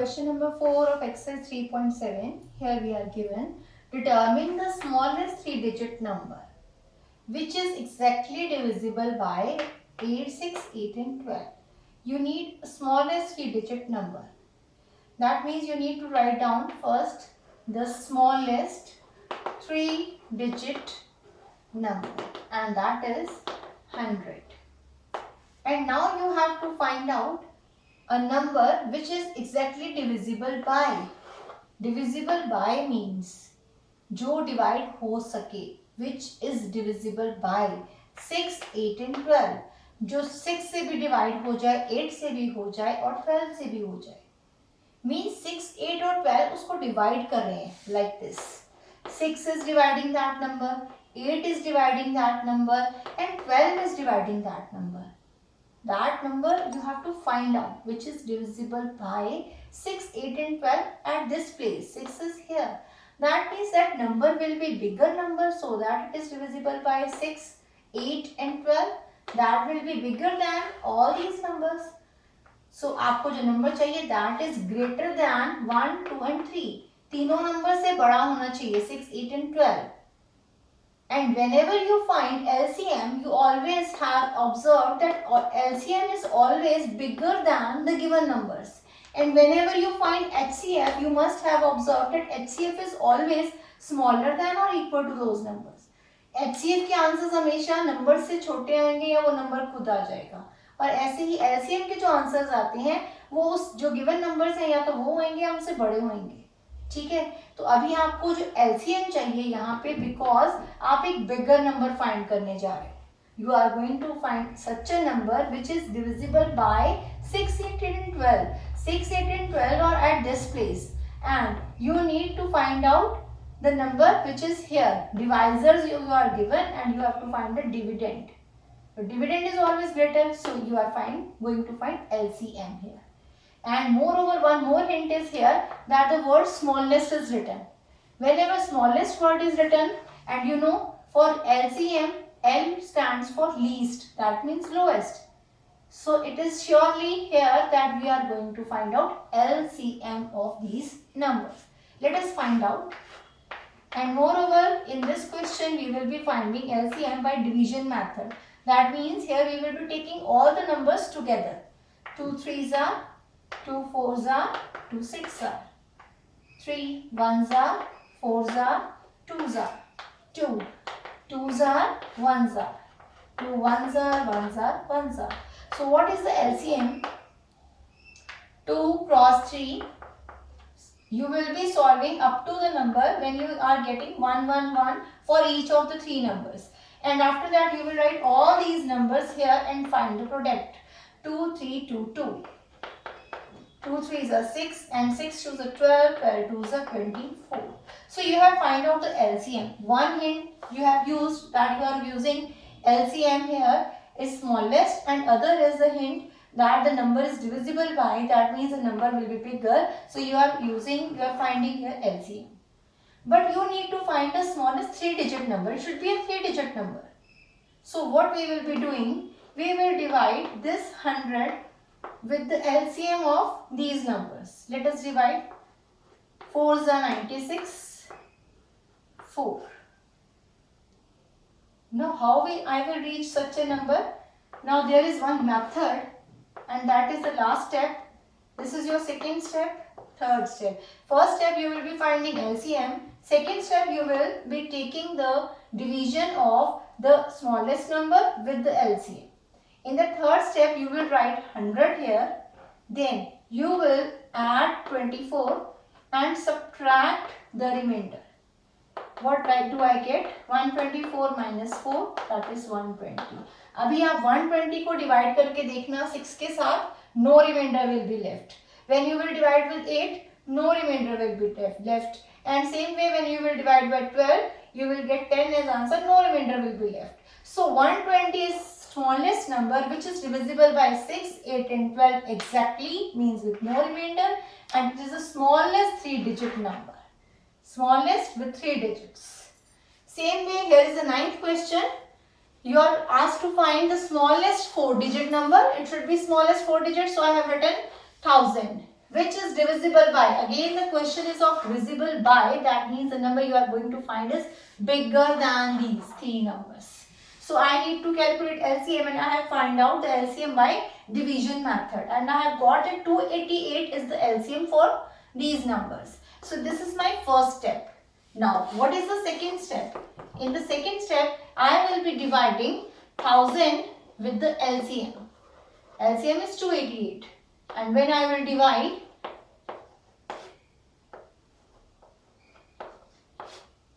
question number 4 of exercise 3.7. Here we are given, determine the smallest 3-digit number which is exactly divisible by 8, 6, 8 and 12. You need smallest 3-digit number. That means you need to write down first the smallest 3-digit number, and that is 100. And now you have to find out a number which is exactly divisible by. Divisible by means जो divide हो सके, which is divisible by 6, 8 and 12. जो 6 से भी divide हो जाए, 8 से भी हो जाए और 12 से भी हो जाए. Means 6, 8 और 12 उसको divide कर रहे हैं like this. 6 is dividing that number, 8 is dividing that number and 12 is dividing that number. That number you have to find out which is divisible by 6, 8 and 12 at this place. 6 is here. That means that number will be bigger number, so that it is divisible by 6, 8 and 12. That will be bigger than all these numbers. So आपको जो number चाहिए that is greater than 1, 2 and 3. तीनों number से बड़ा होना चाहिए 6, 8 and 12. And whenever you find LCM, you always have observed that LCM is always bigger than the given numbers. And whenever you find HCF, you must have observed that HCF is always smaller than or equal to those numbers. HCF के answers हमेशा number से छोटे आएंगे या वो number खुद आ जाएगा. और ऐसे ही LCM के जो आंसर्स आते हैं वो उस जो गिवन नंबर्स हैं या तो वो होंगे या उनसे बड़े होंगे. ठीक है, तो अभी आपको जो LCM चाहिए यहाँ पे, बिकॉज आप एक बिगर नंबर फाइंड करने जा रहे हैं. You are going to find such a number which is divisible by 6, 8 and 12. 6, 8 and 12 are at this place and you need to find out the number which is here. Divisors you are given and you have to find the dividend. The dividend is always greater, so you are going to find LCM here. And moreover, one more hint is here that the word smallest is written. Whenever smallest word is written, and you know for LCM, L stands for least. That means lowest. So it is surely here that we are going to find out LCM of these numbers. Let us find out. And moreover, in this question, we will be finding LCM by division method. That means here we will be taking all the numbers together. 2 3s are, 2 4s are, 2 6s are, 3 1s are, 4s are, 2s are, 2 2s are, 1s are, 2 1s are, 1s are, 1s are. So what is the LCM? 2 cross 3. You will be solving up to the number when you are getting 1 1 1 for each of the 3 numbers. And after that you will write all these numbers here and find the product. 2 3 2 2. 2 3s are 6 and 6 2s are 12, 12 2s are 24. So you have find out the LCM. One hint you have used that you are using LCM here is smallest, and other is the hint that the number is divisible by, that means the number will be bigger. So you are finding here LCM. But you need to find the smallest 3-digit number. It should be a 3-digit number. So what we will be doing, we will divide this 100 with the LCM of these numbers. Let us divide. 4s are 96, 4. Now how I will reach such a number? Now there is one method, and that is the last step. This is your second step, third step. First step you will be finding LCM. Second step you will be taking the division of the smallest number with the LCM. In the third step, you will write 100 here. Then you will add 24 and subtract the remainder. What do I get? 124 minus 4, that is 120. अभी आप 120 को divide करके देखना 6 के साथ, no remainder will be left. When you will divide with 8, no remainder will be left. And same way when you will divide by 12, you will get 10 as answer, no remainder will be left. So 120 is smallest number which is divisible by 6, 8 and 12 exactly, means with no remainder, and it is the smallest 3-digit number. Smallest with 3 digits. Same way, here is the 9th question. You are asked to find the smallest 4-digit number. It should be smallest 4 digits, so I have written 1000. which is divisible by. Again the question is of divisible by, that means the number you are going to find is bigger than these three numbers. So I need to calculate LCM, and I have find out the LCM by division method, and I have got it 288 is the LCM for these numbers. So this is my first step. Now what is the second step? In the second step I will be dividing 1000 with the LCM. LCM is 288, and when I will divide,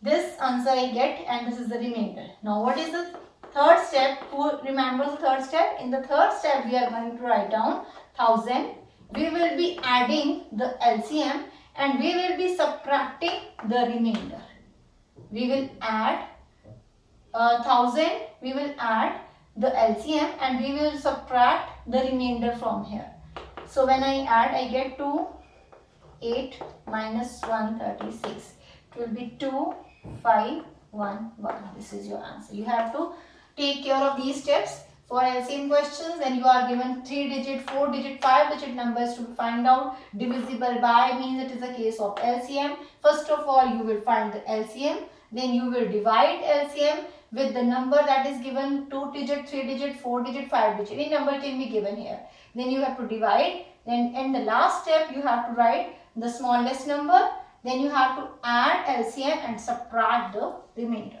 this answer I get, and this is the remainder. Now what is the third step? Who remembers the third step? In the third step we are going to write down 1000. We will be adding the LCM and we will be subtracting the remainder. We will add 1000, we will add the LCM and we will subtract the remainder from here. So when I add, I get 2, 8 minus 136. It will be 2, 5, 1, 1. This is your answer. You have to take care of these steps. For LCM questions, then you are given 3-digit, 4-digit, 5-digit numbers to find out. Divisible by means it is a case of LCM. First of all, you will find the LCM. Then you will divide LCM with the number that is given, 2-digit, 3-digit, 4-digit, 5-digit. Any number can be given here. Then you have to divide. Then in the last step, you have to write the smallest number. Then you have to add LCM and subtract the remainder.